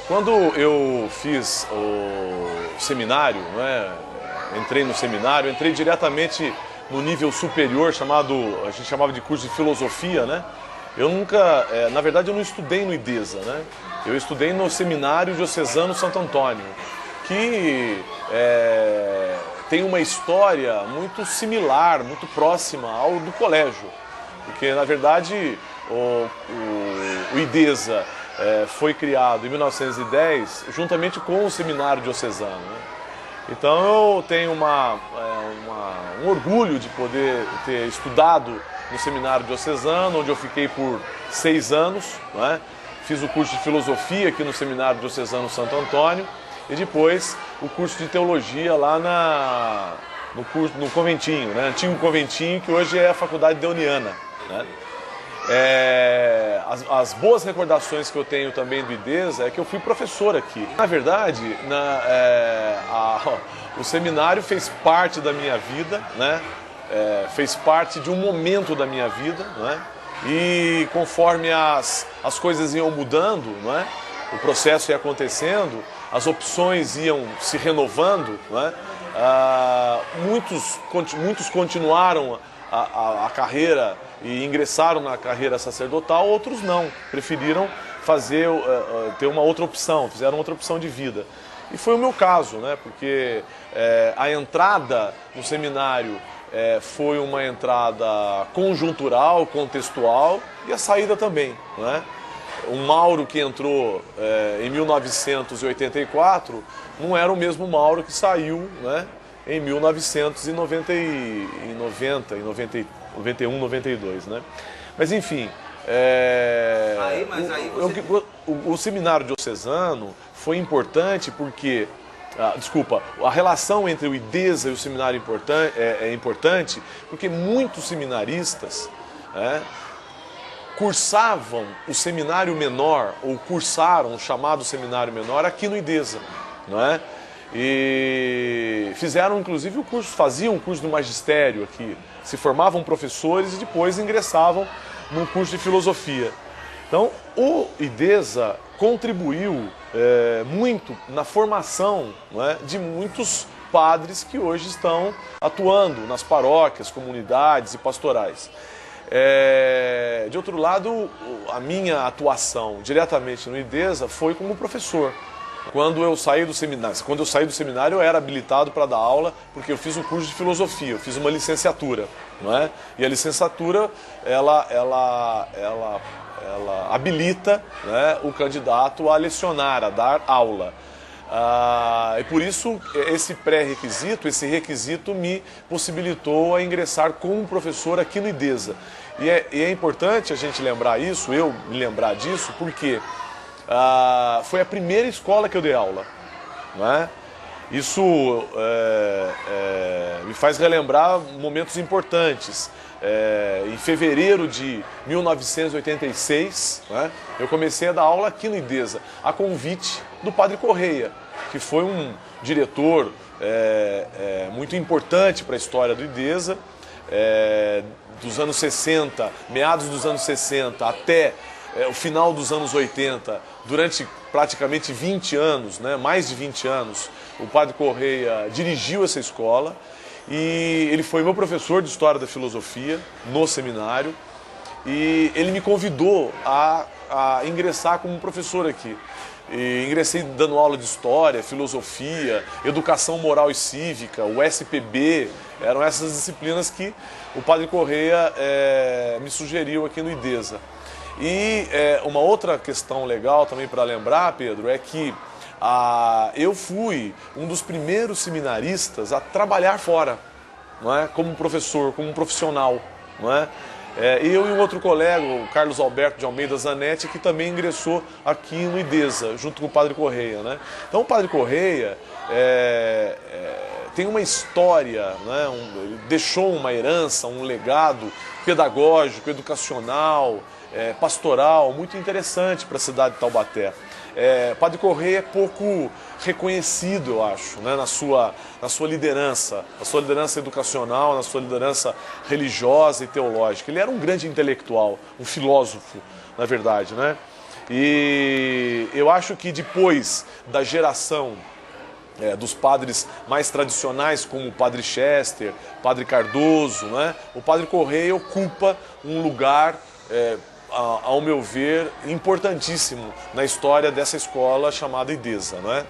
Quando eu fiz o seminário, né, entrei no seminário, entrei diretamente no nível superior, a gente chamava de curso de filosofia, né? Eu nunca, na verdade eu não estudei no IDESA, né? Eu estudei no Seminário Diocesano Santo Antônio, que tem uma história muito similar, muito próxima ao do colégio. Porque, na verdade, o IDESA foi criado em 1910, juntamente com o Seminário Diocesano, né? Então eu tenho um orgulho de poder ter estudado no Seminário Diocesano, onde eu fiquei por 6 anos, né? Fiz o curso de filosofia aqui no Seminário Diocesano Santo Antônio e depois o curso de teologia lá no conventinho, né? Antigo conventinho, que hoje é a Faculdade Deoniana, né? As boas recordações que eu tenho também do IDESA é que eu fui professor aqui. Na verdade, o seminário fez parte da minha vida, né? Fez parte de um momento da minha vida, né? E conforme as coisas iam mudando, né? O processo ia acontecendo, as opções iam se renovando, né? Muitos continuaram a carreira e ingressaram na carreira sacerdotal, outros não, preferiram ter uma outra opção, fizeram outra opção de vida. E foi o meu caso, né? Porque a entrada no seminário foi uma entrada conjuntural, contextual, e a saída também, né? O Mauro que entrou em 1984 não era o mesmo Mauro que saiu, né, em 1991, 92, né? Mas enfim, o seminário diocesano foi importante porque, a relação entre o IDESA e o seminário é importante porque muitos seminaristas cursavam o seminário menor, ou cursaram o chamado seminário menor aqui no IDESA, não é? E fizeram inclusive faziam um curso do magistério aqui, se formavam professores e depois ingressavam num curso de filosofia. Então o IDESA contribuiu muito na formação, não é, de muitos padres que hoje estão atuando nas paróquias, comunidades e pastorais. De outro lado, a minha atuação diretamente no IDESA foi como professor. Quando eu saí do seminário, eu era habilitado para dar aula, porque eu fiz um curso de filosofia, eu fiz uma licenciatura, não é? E a licenciatura, ela habilita, né, o candidato a lecionar, a dar aula. E por isso, esse pré-requisito, esse requisito me possibilitou a ingressar como professor aqui no IDESA. E é importante a gente lembrar isso, eu me lembrar disso, porque foi a primeira escola que eu dei aula, não é? Isso me faz relembrar momentos importantes. Em fevereiro de 1986, né, eu comecei a dar aula aqui no IDESA, a convite do Padre Correia, que foi um diretor muito importante para a história do IDESA, dos anos 60, meados dos anos 60 até o final dos anos 80, durante praticamente 20 anos, né, mais de 20 anos, o Padre Correia dirigiu essa escola e ele foi meu professor de História da Filosofia no seminário e ele me convidou a ingressar como professor aqui. E ingressei dando aula de História, Filosofia, Educação Moral e Cívica, o SPB, eram essas disciplinas que o Padre Correia me sugeriu aqui no IDESA. E uma outra questão legal também para lembrar, Pedro, é que eu fui um dos primeiros seminaristas a trabalhar fora, não é? Como professor, como profissional, não é? Eu e um outro colega, o Carlos Alberto de Almeida Zanetti, que também ingressou aqui no IDESA, junto com o Padre Correia, né? Então o Padre Correia tem uma história, né? Ele deixou uma herança, um legado pedagógico, educacional, pastoral, muito interessante para a cidade de Taubaté. Padre Correia é pouco reconhecido, eu acho, né, na sua liderança educacional, na sua liderança religiosa e teológica. Ele era um grande intelectual, um filósofo, na verdade, né? E eu acho que depois da geração dos padres mais tradicionais, como o Padre Chester, Padre Cardoso, né? O Padre Correia ocupa um lugar, ao meu ver, importantíssimo na história dessa escola chamada IDESA, né?